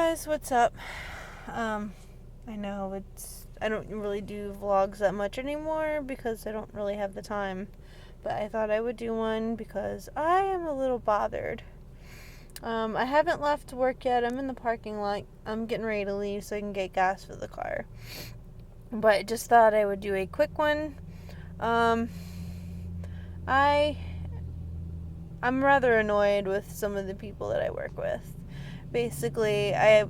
guys, what's up? I know I don't really do vlogs that much anymore because I don't really have the time. But I thought I would do one because I am a little bothered. I haven't left work yet. I'm in the parking lot. I'm getting ready to leave so I can get gas for the car. But I just thought I would do a quick one. I'm rather annoyed with some of the people that I work with. Basically, I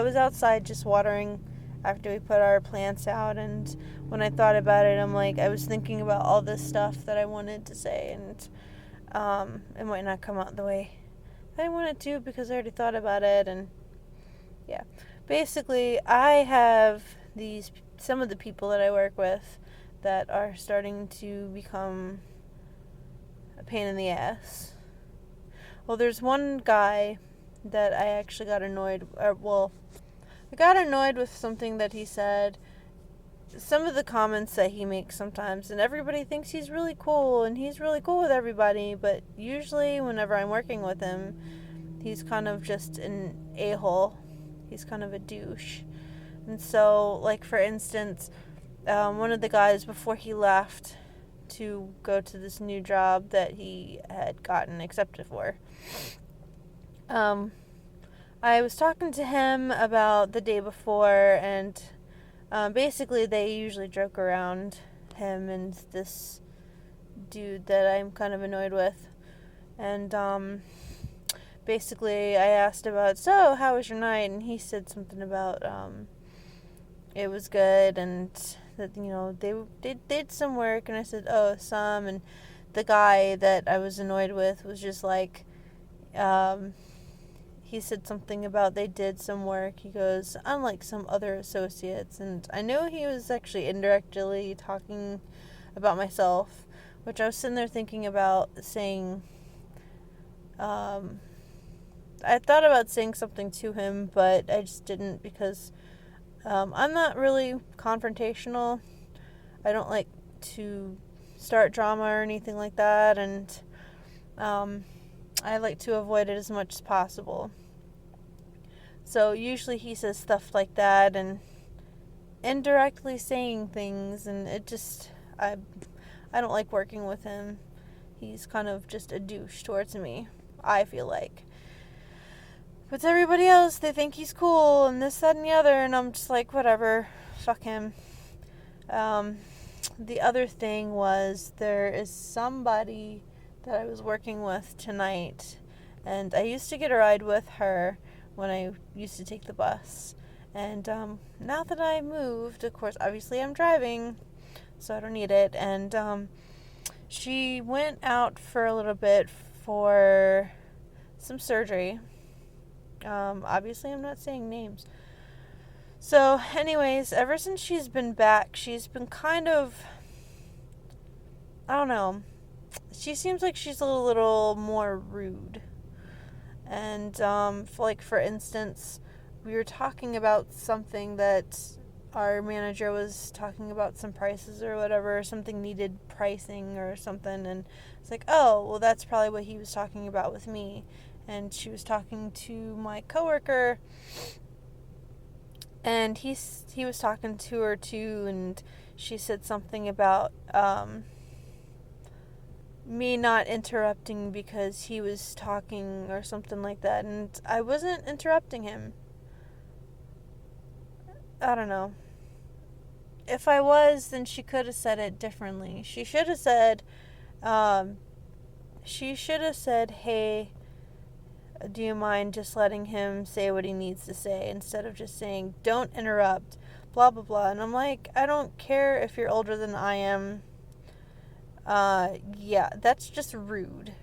was outside just watering after we put our plants out, and when I thought about it, I was thinking about all this stuff that I wanted to say, and it might not come out the way I wanted to because I already thought about it, and yeah. Basically, I have some of the people that I work with that are starting to become a pain in the ass. Well, there's one guy that I actually got annoyed, I got annoyed with something that he said, some of the comments that he makes sometimes, and everybody thinks he's really cool, and he's really cool with everybody, but usually whenever I'm working with him, he's kind of just an a-hole. He's kind of a douche. And so, like, for instance, one of the guys, before he left to go to this new job that he had gotten accepted for, I was talking to him about the day before, and basically they usually joke around, him and this dude that I'm kind of annoyed with. And basically I asked about, so how was your night? And he said something about it was good, and that, they did some work. And I said, oh, some. And the guy that I was annoyed with was just like, he said something about they did some work. He goes, unlike some other associates. And I know he was actually indirectly talking about myself, which I was sitting there thinking about saying, I thought about saying something to him, but I just didn't because I'm not really confrontational. I don't like to start drama or anything like that, and I like to avoid it as much as possible. So usually he says stuff like that and indirectly saying things, and it just, I don't like working with him. He's kind of just a douche towards me, I feel like. But to everybody else, they think he's cool and this, that, and the other, and I'm just like, whatever, fuck him. The other thing was, there is somebody that I was working with tonight, and I used to get a ride with her when I used to take the bus. And now that I moved, of course, obviously I'm driving, so I don't need it. And she went out for a little bit for some surgery. Obviously I'm not saying names. So anyways, ever since she's been back, she's been kind of, I don't know, she seems like she's a little more rude. And for instance, we were talking about something that our manager was talking about, some prices or whatever, something needed pricing or something, and it's like, oh, well, that's probably what he was talking about with me. And she was talking to my coworker, and he was talking to her too, and she said something about me not interrupting because he was talking or something like that, and I wasn't interrupting him. I don't know. If I was, then she could have said it differently. She should have said, hey, do you mind just letting him say what he needs to say, instead of just saying, don't interrupt, blah, blah, blah. And I'm like, I don't care if you're older than I am. Yeah, that's just rude.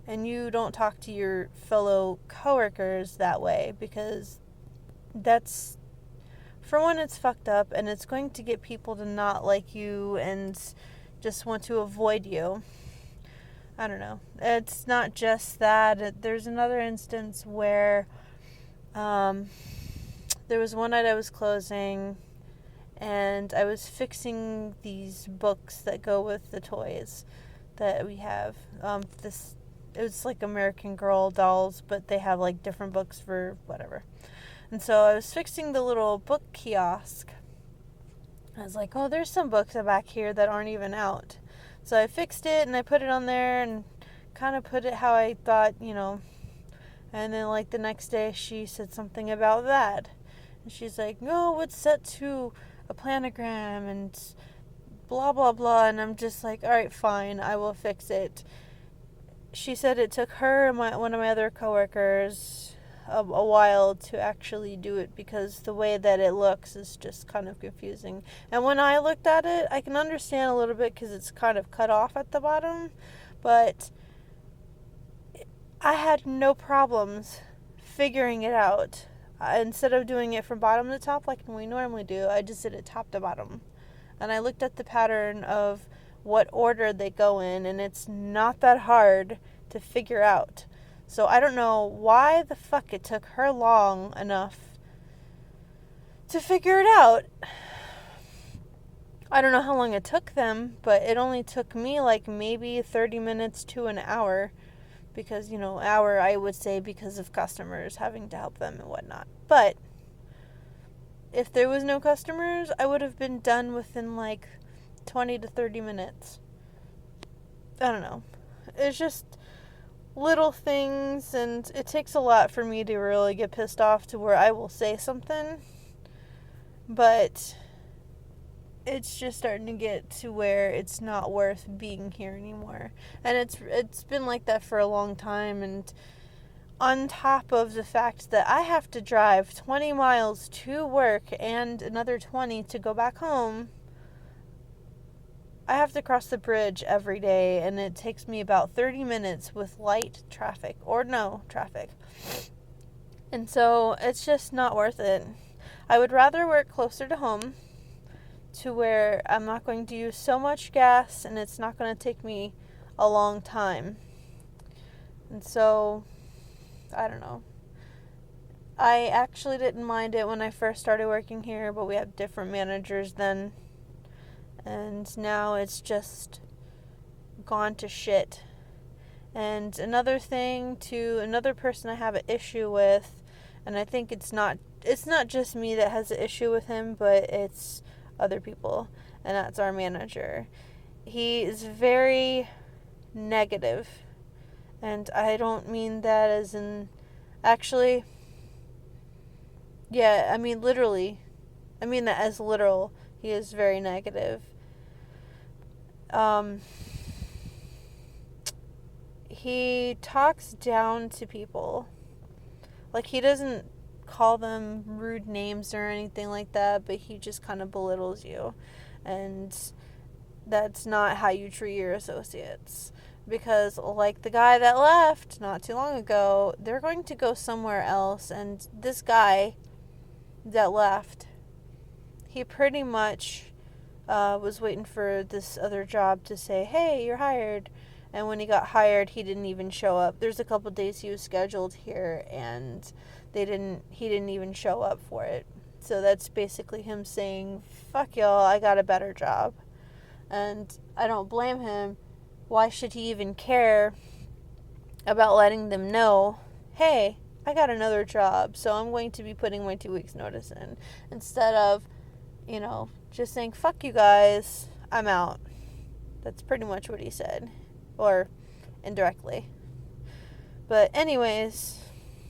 And you don't talk to your fellow coworkers that way, because that's, for one, it's fucked up, and it's going to get people to not like you and just want to avoid you. I don't know. It's not just that. There's another instance where there was one night I was closing, and I was fixing these books that go with the toys that we have. It was like American Girl dolls, but they have like different books for whatever. And so I was fixing the little book kiosk. I was like, oh, there's some books back here that aren't even out. So I fixed it and I put it on there and kind of put it how I thought, And then, like, the next day, she said something about that. And she's like, no, it's set to a planogram and blah, blah, blah. And I'm just like, all right, fine, I will fix it. She said it took her and one of my other coworkers a while to actually do it because the way that it looks is just kind of confusing. And when I looked at it, I can understand a little bit because it's kind of cut off at the bottom. But I had no problems figuring it out. Instead of doing it from bottom to top like we normally do, I just did it top to bottom. And I looked at the pattern of what order they go in, and it's not that hard to figure out. So I don't know why the fuck it took her long enough to figure it out. I don't know how long it took them, but it only took me like maybe 30 minutes to an hour. Because, hour, I would say, because of customers having to help them and whatnot. But if there was no customers, I would have been done within like 20 to 30 minutes. I don't know. It's just little things, and it takes a lot for me to really get pissed off to where I will say something. But it's just starting to get to where it's not worth being here anymore. And it's been like that for a long time. And on top of the fact that I have to drive 20 miles to work and another 20 to go back home, I have to cross the bridge every day, and it takes me about 30 minutes with light traffic, or no traffic. And so it's just not worth it. I would rather work closer to home, to where I'm not going to use so much gas and it's not going to take me a long time. And so, I don't know. I actually didn't mind it when I first started working here, but we had different managers then. And now it's just gone to shit. And another person I have an issue with, and I think it's not just me that has an issue with him, but it's other people, and that's our manager. He is very negative, and I don't mean that as in actually, yeah, I mean literally, I mean that as literal. He is very negative. He talks down to people. Like, he doesn't call them rude names or anything like that, but he just kind of belittles you. And that's not how you treat your associates. Because, like the guy that left not too long ago, they're going to go somewhere else. And this guy that left, he pretty much was waiting for this other job to say, hey, you're hired. And when he got hired, he didn't even show up. There's a couple days he was scheduled here, and he didn't even show up for it. So that's basically him saying, fuck y'all, I got a better job. And I don't blame him. Why should he even care about letting them know, hey, I got another job, so I'm going to be putting my 2 weeks notice in. Instead of, just saying, fuck you guys, I'm out. That's pretty much what he said. Or indirectly. But anyways,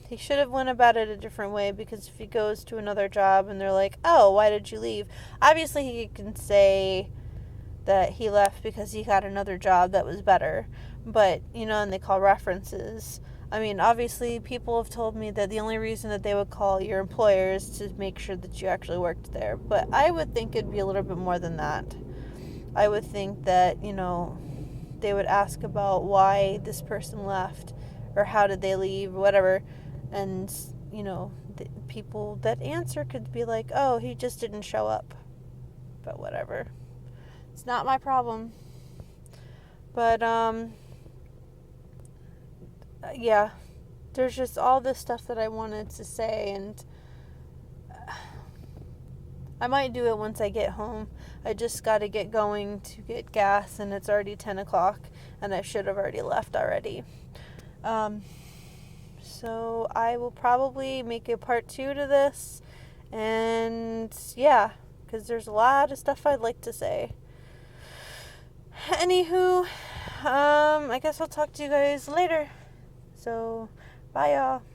he should have went about it a different way, because if he goes to another job and they're like, oh, why did you leave? Obviously he can say that he left because he got another job that was better. But, and they call references. I mean, obviously people have told me that the only reason that they would call your employer is to make sure that you actually worked there. But I would think it'd be a little bit more than that. I would think that, they would ask about why this person left, or how did they leave, or whatever. And, the people that answer could be like, oh, he just didn't show up. But whatever. It's not my problem. But, yeah. There's just all this stuff that I wanted to say, and I might do it once I get home. I just got to get going to get gas, and it's already 10 o'clock, and I should have already left already. So I will probably make a part 2 to this. And yeah, because there's a lot of stuff I'd like to say. Anywho, I guess I'll talk to you guys later. So, bye y'all.